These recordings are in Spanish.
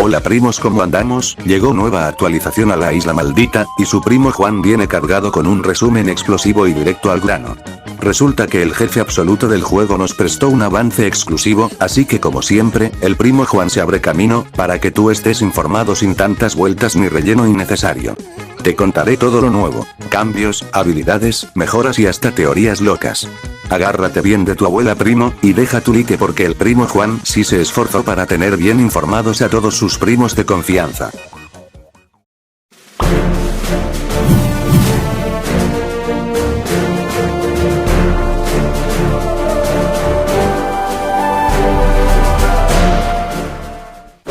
Hola primos, ¿cómo andamos? Llegó nueva actualización a la isla maldita, y su primo Juan viene cargado con un resumen explosivo y directo al grano. Resulta que el jefe absoluto del juego nos prestó un avance exclusivo, así que como siempre, el primo Juan se abre camino, para que tú estés informado sin tantas vueltas ni relleno innecesario. Te contaré todo lo nuevo, cambios, habilidades, mejoras y hasta teorías locas. Agárrate bien de tu abuela primo, y deja tu like porque el primo Juan sí se esforzó para tener bien informados a todos sus primos de confianza.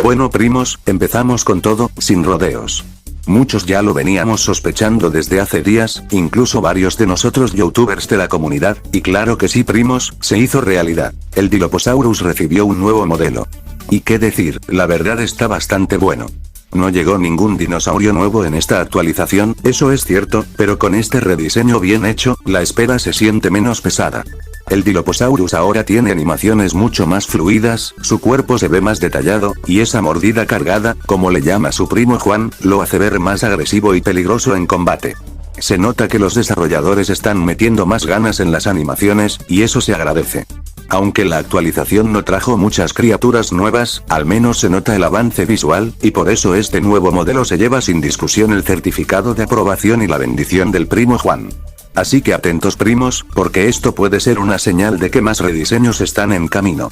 Bueno primos, empezamos con todo, sin rodeos. Muchos ya lo veníamos sospechando desde hace días, incluso varios de nosotros youtubers de la comunidad, y claro que sí primos, se hizo realidad. El Dilophosaurus recibió un nuevo modelo. Y qué decir, la verdad está bastante bueno. No llegó ningún dinosaurio nuevo en esta actualización, eso es cierto, pero con este rediseño bien hecho, la espera se siente menos pesada. El Dilophosaurus ahora tiene animaciones mucho más fluidas, su cuerpo se ve más detallado, y esa mordida cargada, como le llama su primo Juan, lo hace ver más agresivo y peligroso en combate. Se nota que los desarrolladores están metiendo más ganas en las animaciones, y eso se agradece. Aunque la actualización no trajo muchas criaturas nuevas, al menos se nota el avance visual, y por eso este nuevo modelo se lleva sin discusión el certificado de aprobación y la bendición del primo Juan. Así que atentos primos, porque esto puede ser una señal de que más rediseños están en camino.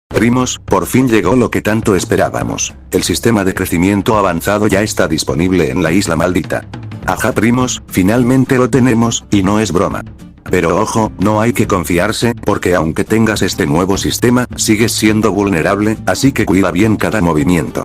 Primos, por fin llegó lo que tanto esperábamos. El sistema de crecimiento avanzado ya está disponible en la isla maldita. Ajá primos, finalmente lo tenemos, y no es broma. Pero ojo, no hay que confiarse, porque aunque tengas este nuevo sistema, sigues siendo vulnerable, así que cuida bien cada movimiento.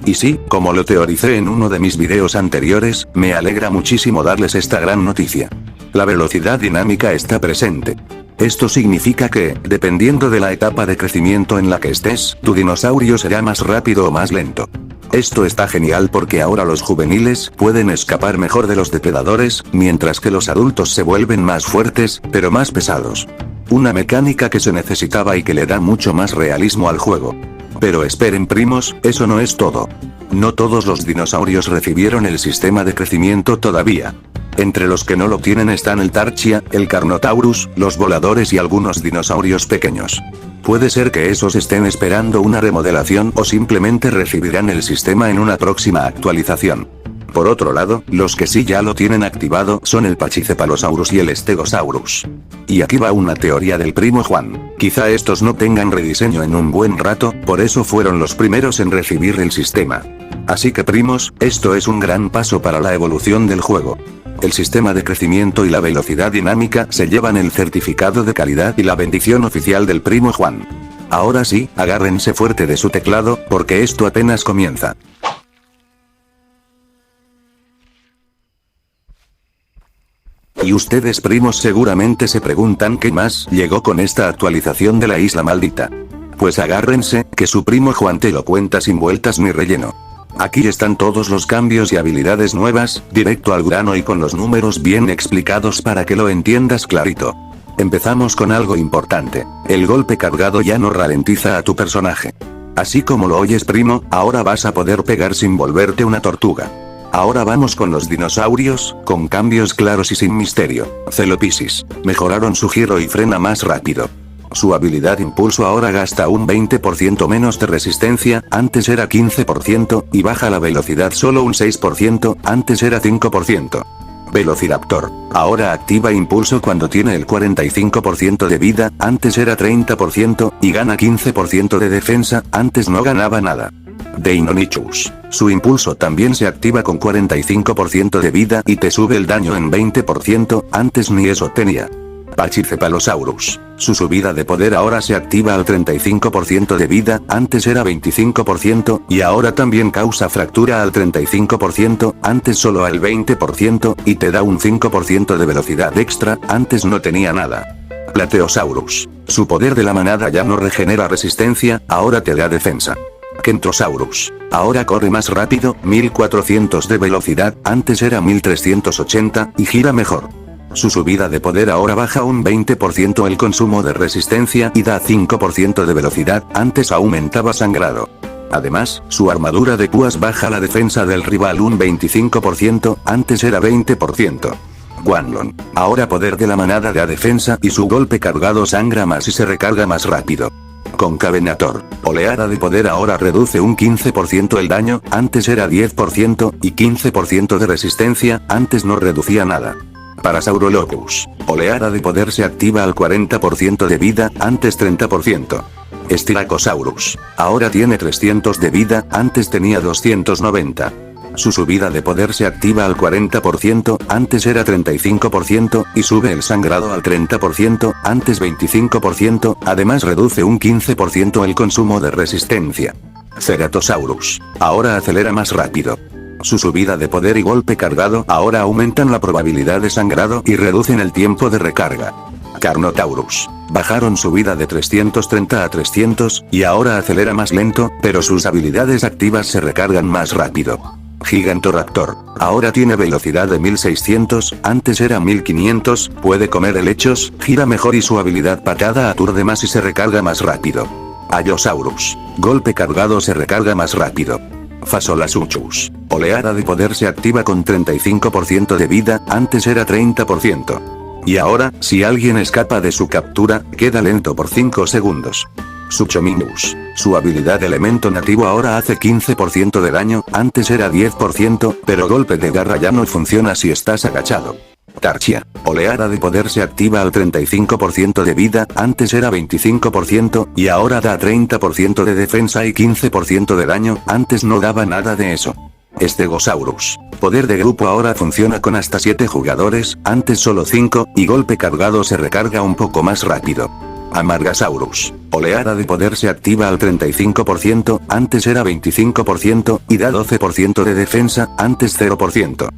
Y sí, como lo teoricé en uno de mis videos anteriores, me alegra muchísimo darles esta gran noticia. La velocidad dinámica está presente. Esto significa que, dependiendo de la etapa de crecimiento en la que estés, tu dinosaurio será más rápido o más lento. Esto está genial porque ahora los juveniles pueden escapar mejor de los depredadores, mientras que los adultos se vuelven más fuertes, pero más pesados. Una mecánica que se necesitaba y que le da mucho más realismo al juego. Pero esperen primos, eso no es todo. No todos los dinosaurios recibieron el sistema de crecimiento todavía. Entre los que no lo tienen están el Tarchia, el Carnotaurus, los voladores y algunos dinosaurios pequeños. Puede ser que esos estén esperando una remodelación o simplemente recibirán el sistema en una próxima actualización. Por otro lado, los que sí ya lo tienen activado son el Pachycephalosaurus y el Stegosaurus. Y aquí va una teoría del primo Juan. Quizá estos no tengan rediseño en un buen rato, por eso fueron los primeros en recibir el sistema. Así que primos, esto es un gran paso para la evolución del juego. El sistema de crecimiento y la velocidad dinámica se llevan el certificado de calidad y la bendición oficial del primo Juan. Ahora sí, agárrense fuerte de su teclado, porque esto apenas comienza. Y ustedes primos seguramente se preguntan qué más llegó con esta actualización de la isla maldita. Pues agárrense, que su primo Juan te lo cuenta sin vueltas ni relleno. Aquí están todos los cambios y habilidades nuevas, directo al grano y con los números bien explicados para que lo entiendas clarito. Empezamos con algo importante. El golpe cargado ya no ralentiza a tu personaje. Así como lo oyes primo, ahora vas a poder pegar sin volverte una tortuga. Ahora vamos con los dinosaurios, con cambios claros y sin misterio. Celopisis. Mejoraron su giro y frena más rápido. Su habilidad impulso ahora gasta un 20% menos de resistencia, antes era 15%, y baja la velocidad solo un 6%, antes era 5%. Velociraptor. Ahora activa impulso cuando tiene el 45% de vida, antes era 30%, y gana 15% de defensa, antes no ganaba nada. Deinonychus. Su impulso también se activa con 45% de vida y te sube el daño en 20%, antes ni eso tenía. Pachycephalosaurus. Su subida de poder ahora se activa al 35% de vida, antes era 25%, y ahora también causa fractura al 35%, antes solo al 20%, y te da un 5% de velocidad extra, antes no tenía nada. Plateosaurus. Su poder de la manada ya no regenera resistencia, ahora te da defensa. Kentrosaurus. Ahora corre más rápido, 1400 de velocidad, antes era 1380, y gira mejor. Su subida de poder ahora baja un 20% el consumo de resistencia y da 5% de velocidad, antes aumentaba sangrado. Además, su armadura de púas baja la defensa del rival un 25%, antes era 20%. Guanlong. Ahora poder de la manada de defensa y su golpe cargado sangra más y se recarga más rápido. Concavenator. Oleada de poder ahora reduce un 15% el daño, antes era 10% y 15% de resistencia, antes no reducía nada. Parasaurolophus. Oleada de poder se activa al 40% de vida, antes 30%. Styracosaurus. Ahora tiene 300 de vida, antes tenía 290. Su subida de poder se activa al 40%, antes era 35%, y sube el sangrado al 30%, antes 25%, además reduce un 15% el consumo de resistencia. Ceratosaurus. Ahora acelera más rápido. Su subida de poder y golpe cargado ahora aumentan la probabilidad de sangrado y reducen el tiempo de recarga. Carnotaurus. Bajaron su vida de 330 a 300, y ahora acelera más lento, pero sus habilidades activas se recargan más rápido. Gigantoraptor. Ahora tiene velocidad de 1600, antes era 1500, puede comer helechos, gira mejor y su habilidad patada aturde más y se recarga más rápido. Allosaurus. Golpe cargado se recarga más rápido. Fasolasuchus. Oleada de poder se activa con 35% de vida, antes era 30%. Y ahora, si alguien escapa de su captura, queda lento por 5 segundos. Suchominus. Su habilidad elemento nativo ahora hace 15% de daño, antes era 10%, pero golpe de garra ya no funciona si estás agachado. Tarchia. Oleada de poder se activa al 35% de vida, antes era 25%, y ahora da 30% de defensa y 15% de daño, antes no daba nada de eso. Stegosaurus. Poder de grupo ahora funciona con hasta 7 jugadores, antes solo 5, y golpe cargado se recarga un poco más rápido. Amargasaurus. Oleada de poder se activa al 35%, antes era 25%, y da 12% de defensa, antes 0%.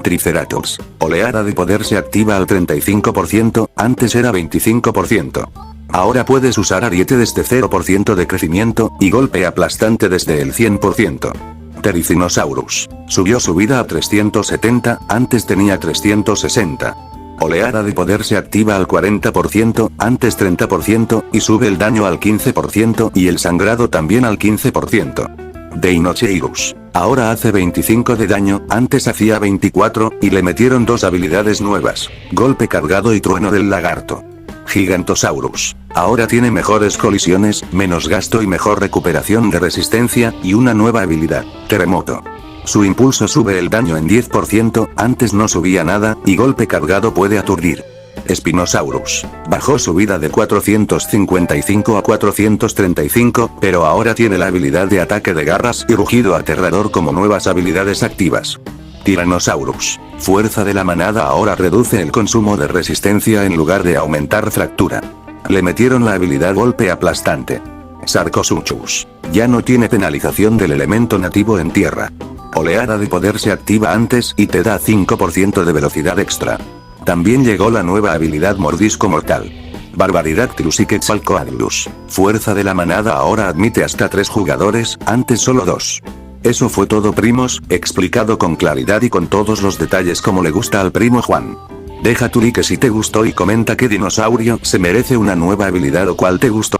Triceratops. Oleada de poder se activa al 35%, antes era 25%. Ahora puedes usar ariete desde 0% de crecimiento, y golpe aplastante desde el 100%. Tericinosaurus. Subió su vida a 370, antes tenía 360. Oleada de poder se activa al 40%, antes 30%, y sube el daño al 15%, y el sangrado también al 15%. Deinocheirus. Ahora hace 25 de daño, antes hacía 24, y le metieron 2 habilidades nuevas. Golpe cargado y trueno del lagarto. Gigantosaurus. Ahora tiene mejores colisiones, menos gasto y mejor recuperación de resistencia, y una nueva habilidad, terremoto. Su impulso sube el daño en 10%, antes no subía nada, y golpe cargado puede aturdir. Spinosaurus. Bajó su vida de 455 a 435, pero ahora tiene la habilidad de ataque de garras y rugido aterrador como nuevas habilidades activas. Tyrannosaurus. Fuerza de la manada ahora reduce el consumo de resistencia en lugar de aumentar fractura. Le metieron la habilidad golpe aplastante. Sarcosuchus. Ya no tiene penalización del elemento nativo en tierra. Oleada de poder se activa antes y te da 5% de velocidad extra. También llegó la nueva habilidad Mordisco Mortal. Barbaridactylus y Quetzalcoatlus. Fuerza de la manada ahora admite hasta 3 jugadores, antes solo 2. Eso fue todo, primos, explicado con claridad y con todos los detalles como le gusta al primo Juan. Deja tu like si te gustó y comenta qué dinosaurio se merece una nueva habilidad o cuál te gustó.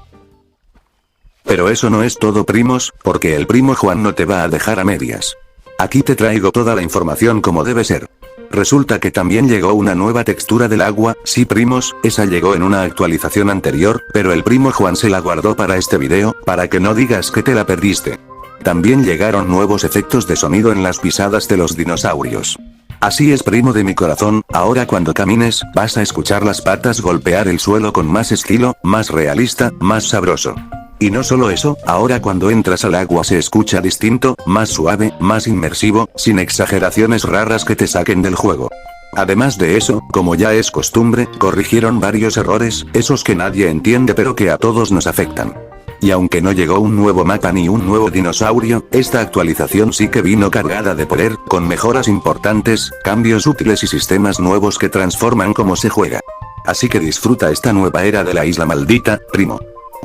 Pero eso no es todo, primos, porque el primo Juan no te va a dejar a medias. Aquí te traigo toda la información como debe ser. Resulta que también llegó una nueva textura del agua, sí primos, esa llegó en una actualización anterior, pero el primo Juan se la guardó para este video, para que no digas que te la perdiste. También llegaron nuevos efectos de sonido en las pisadas de los dinosaurios. Así es, primo de mi corazón, ahora cuando camines, vas a escuchar las patas golpear el suelo con más estilo, más realista, más sabroso. Y no solo eso, ahora cuando entras al agua se escucha distinto, más suave, más inmersivo, sin exageraciones raras que te saquen del juego. Además de eso, como ya es costumbre, corrigieron varios errores, esos que nadie entiende pero que a todos nos afectan. Y aunque no llegó un nuevo mapa ni un nuevo dinosaurio, esta actualización sí que vino cargada de poder, con mejoras importantes, cambios útiles y sistemas nuevos que transforman cómo se juega. Así que disfruta esta nueva era de la isla maldita, primo.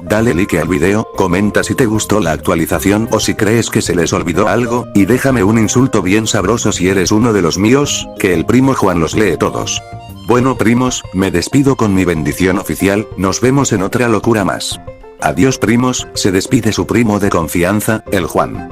Dale like al video, comenta si te gustó la actualización o si crees que se les olvidó algo, y déjame un insulto bien sabroso si eres uno de los míos, que el primo Juan los lee todos. Bueno primos, me despido con mi bendición oficial, nos vemos en otra locura más. Adiós primos, se despide su primo de confianza, el Juan.